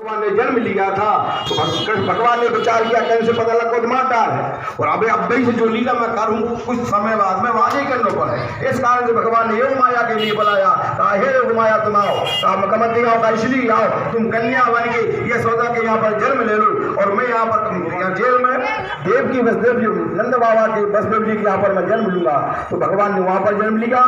भगवान ने जन्म लिया था तो भगवान ने विचार किया कैसे पता लगा तो मार डाल है और अभी से जो लीला मैं करूँ कुछ समय बाद में वहां नहीं करना पड़े। इस कारण से भगवान ने योग माया के लिए बुलाया, कहा हे योग माया तुम आओ, कहा मकमती आओ, का इसलिए आओ तुम कन्या बन के ये सौदा के यहाँ पर जन्म ले लो और मैं यहाँ पर जेल में देव की वसुदेव जी नंद बाबा के वसुदेव जी के यहाँ पर मैं जन्म लूंगा। तो भगवान ने वहां पर जन्म लिया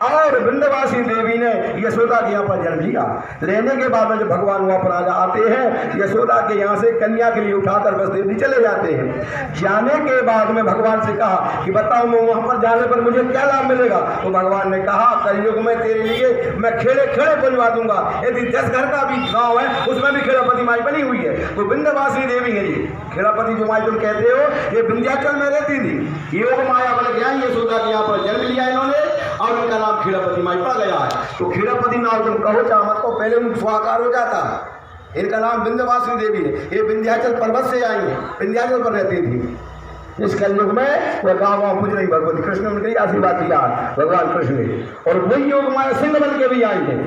और वृंदवासी देवी ने यशोदा के यहाँ पर जन्म लिया। लेने के बाद में जब भगवान वहां पर आते हैं यशोदा के यहाँ से कन्या के लिए उठाकर वसुदेव जी चले जाते हैं। जाने के बाद में भगवान से कहा कि बताओ मैं वहां पर जाने पर मुझे क्या लाभ मिलेगा। तो भगवान ने कहा कलयुग में तेरे लिए मैं खेड़े खेड़े बनवा दूंगा, यदि 10 घर का भी गाँव है उसमें भी खेड़ापति माई बनी हुई है। तो वृंदवासी देवी है ये खेड़ापति जो माई तुम कहते हो ये विंध्याचल में रहती थी। योग माया बन गया यशोदा के यहाँ पर जन्म लिया इन्होंने और इनका नाम खेड़ापति माई पड़ गया है। तो खेड़ापति नाम तुम कहो चाहे मत को पहले उनको स्वाकार हो जाता। इनका नाम विंध्यवासिनी देवी है, ये विंध्याचल पर्वत से आई है, विंध्याचल पर रहती थी। इस कलयुग में वह गाँव पूज रही भगवती कृष्ण ने उनके आशीर्वाद दिया भगवान कृष्ण ने। और वही योग माया सिंह बन के भी आई है।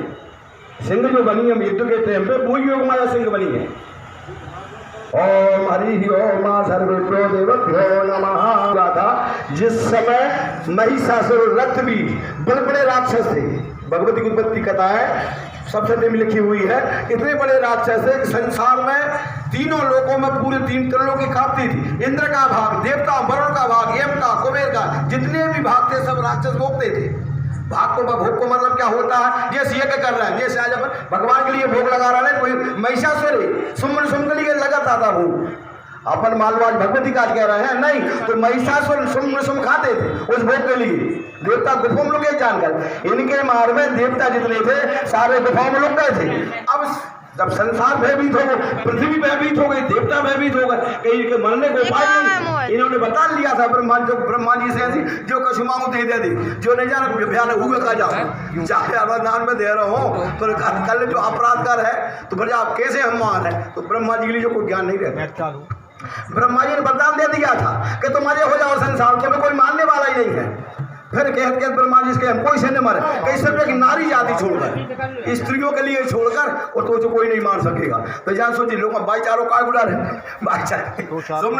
सिंह जो बनी है युद्ध के टाइम पे वही योग माया सिंह बनी है। ओम हरि ओम सर्वेभ्यो देवभ्यो नमः था। जिस समय महिषासुर रथ भी बड़े बड़े राक्षस थे, भगवती की उत्पत्ति कथा है सबसे में लिखी हुई है। इतने बड़े राक्षस थे संसार में तीनों लोकों में पूरे 3 त्रिलोकी कांपती थी। इंद्र का भाग, देवता, वरुण का भाग, यम का, कुबेर का, जितने भी भाग थे सब राक्षस भोगते थे। भाग को भोग को मतलब क्या होता है, जैसे यज्ञ कर रहा है, जैसे आज भगवान के लिए भोग लगा रहा है कोई महिषासुर सुमन के लिए लगाता था भोग। अपन मालवाज भगवती का कह रहे हैं नहीं, तो महिषासुर सुम खाते थे उस भोग के लिए। देवता गुफा में लोग जानकर इनके मार में देवता जितने थे सारे गुफाओं में लोग गए थे। अब जब संसार भयभीत हो गए, पृथ्वी भयभीत हो गई, देवता भयभीत हो गए, कहीं के मरने को उपाय नहीं। इन्होंने बता लिया था ब्रह्मा जी से ऐसी जो कछु मांगो दे दे दी, जो नहीं जाना भयानक हुआ का जाओ चाहे अवदान में दे रहा हो तो कल जो अपराध कर है तो भैया आप कैसे हम मान है। तो ब्रह्मा जी के लिए जो कोई ज्ञान नहीं रहता, ब्रह्मा जी ने वरदान दे दिया था कि तुम्हारे हो जाओ संसार, तुम्हें कोई मानने वाला ही नहीं है। फिर कहते ब्रह्मा जी के हम कोई से नहीं मारे, कैसे एक नारी जाति छोड़कर स्त्रियों के लिए छोड़कर और तो कोई नहीं मार सकेगा। तो जान सोची लोग भाईचारों का गुड़ा है, भाईचारे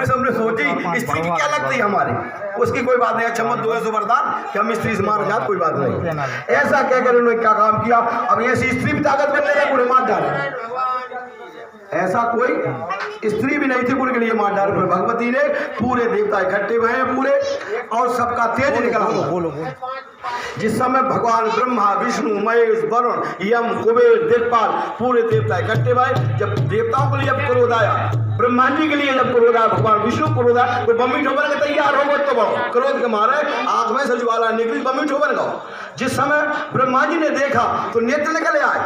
सबने सोची स्त्री की क्या लगती है हमारी, उसकी कोई बात नहीं। अच्छा मत दो वरदान कि हम स्त्री से मार जाए, कोई बात नहीं। ऐसा कहकर उन्होंने क्या काम किया, अब ऐसी स्त्री भी ताकत बनने का पूरे मार डाले। ऐसा कोई स्त्री भी नहीं थी उनके लिए मार डाल पर भगवती ने पूरे देवता इकट्ठे हुए हैं पूरे और सबका तेज निकला। जिस समय भगवान ब्रह्मा विष्णु महेश वरुण यम कुबेर दिक्पाल पूरे देवता इकट्ठे हुए, जब देवताओं के लिए जब क्रोध आया, ब्रह्मा जी के लिए जब क्रोध आया, भगवान विष्णु क्रोध आया तो बम्मी ठोकर के तैयार हो गए। तो क्रोध के मारे आंख में से ज्वाला निकली, बम्मी ठोकर गो। जिस समय ब्रह्मा जी ने देखा तो नेत्र निकले आए,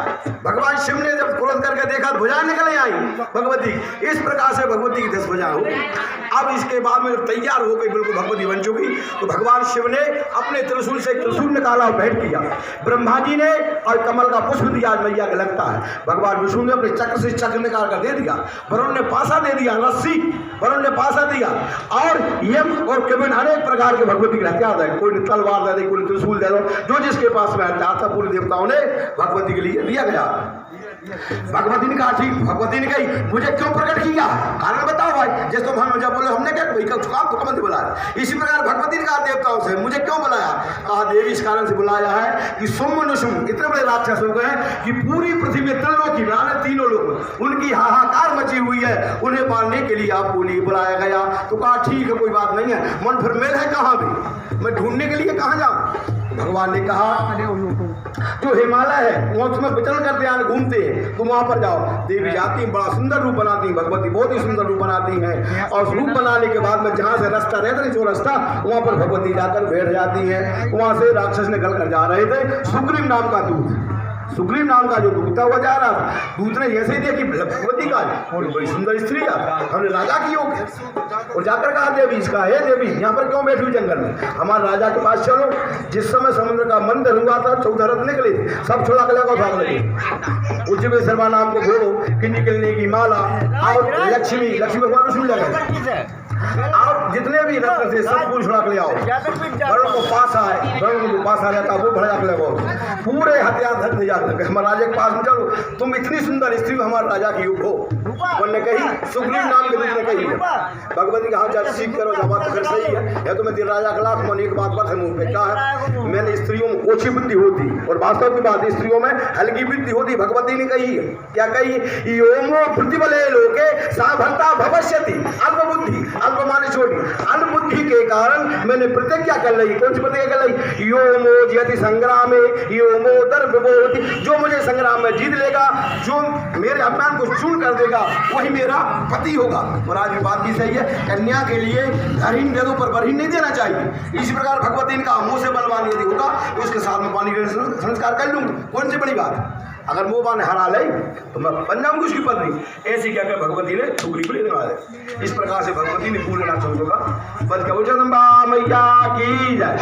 भगवान शिव ने जब क्रोध करके देखा भुजाएं निकले आई भगवती। इस प्रकार से भगवती की 10 भुजाएं हो गई। अब इसके बाद में तैयार हो गई बिल्कुल भगवती बन चुकी, तो भगवान शिव ने अपने त्रिशूल से त्रिशूल निकाला और भेंट किया। ब्रह्मा जी ने और कमल का पुष्प दिया मैया का लगता है। भगवान विष्णु ने अपने चक्र से चक्र निकाल कर दे दिया, वरुण ने पासा दे दिया, रस्सी वरुण ने पासा दिया और यम और कुबेर अनेक प्रकार के भगवती के हथियार है, कोई तलवार दे दी, कोई त्रिशूल दे दो, जो जिसके पास में हथियार था पूरे देवताओं ने भगवती के लिए दिया गया। भगवती ने कहा ठीक, भगवती ने कही मुझे क्यों प्रकट किया, कारण बताओ भाई। जैसे तुम हम जब बोले हमने क्या तो बुलाया, इसी प्रकार भगवती ने कहा देवताओं से मुझे क्यों बुलाया, कहा देवी इस कारण से बुलाया है कि सुम नुशुम इतने बड़े राक्षस हो गए कि पूरी पृथ्वी में त्रिलोकी में तीनों लोग उनकी हाहाकार मची हुई है, उन्हें मारने के लिए आपको लिए बुलाया गया। तो कहा ठीक है कोई बात नहीं है, मन फिर मेल है कहाँ भी, मैं ढूंढने के लिए कहाँ जाऊँ। भगवान ने कहा जो हिमालय है वहाँ उसमें विचरण करते हैं घूमते हैं, तो वहाँ पर जाओ। देवी जाती हैं, बड़ा सुंदर रूप बनाती हैं, भगवती बहुत ही सुंदर रूप बनाती हैं। और रूप बनाने के बाद में जहाँ से रास्ता रहता है जो रास्ता वहाँ पर भगवती जाकर बैठ जाती है। वहाँ से राक्षस निकल कर जा रहे थे, सुग्रीव नाम का दूत, सुग्रीव नाम का जो दूत था वो जा रहा था। दूत ने जैसे ही देखी भगवती का और बड़ी सुंदर स्त्री है, हमने राजा की योग और जाकर कहा देवी इसका है देवी यहाँ पर क्यों बैठी हुई जंगल में, हमारे राजा के पास चलो। जिस समय समुद्र का मंथन हुआ था 14 रथ निकले थे, सब छोड़ा के लगा भाग लगे। उज्जवे शर्मा नाम को घोड़ो कि निकलने की माला और लक्ष्मी भगवान विष्णु लगे और जितने भी रत्न थे सब कुछ छुड़ा के ले आओ। वरुण को पास आए, वरुण को पास आ जाता वो भड़क ले वो पूरे हथियार धर ले जाते हमारे राजा के पास में, चलो तुम इतनी सुंदर स्त्री हमारे राजा की हो। उन्होंने कही, सुग्रीव नाम के दूत ने कही, भगवती कहा जा सीख करो, जब बात तो फिर सही है तो मैं तेरे राजा के लाख मन एक बात पर मुंह पे क्या है, मैंने स्त्रियों में ओछी बुद्धि होती और वास्तव की बात स्त्रियों में हल्की बुद्धि होती। भगवती ने कही है, क्या कही, योमो प्रतिबले लोके साभरता भविष्यति, अल्प बुद्धि, अल्प माने छोटी, अल्प बुद्धि के कारण मैंने प्रतिज्ञा कर ली। कौन सी प्रतिज्ञा कर ली, योमो जयति संग्राम में योमो दर्भवती, जो मुझे संग्राम में जीत लेगा, जो मेरे अभिमान को चूर्ण कर देगा वही मेरा पति होगा। और आज बात भी सही है, कन्या के लिए धरहीन दे दो पर बरहीन नहीं देना चाहिए। इसी प्रकार भगवती ने कहा मुंह से बलवान यदि होगा तो उसके साथ में पानी का संस्कार कर लूंगा, कौन सी बड़ी बात। अगर वो बाने हरा ले तो मैं बन जाऊंगी उसकी पत्नी। ऐसी कहकर भगवती ने सुग्रीव को लेने वाले। इस प्रकार से भगवती ने पूरे नाथ का बच गया। जगदम्बा मैया की जय।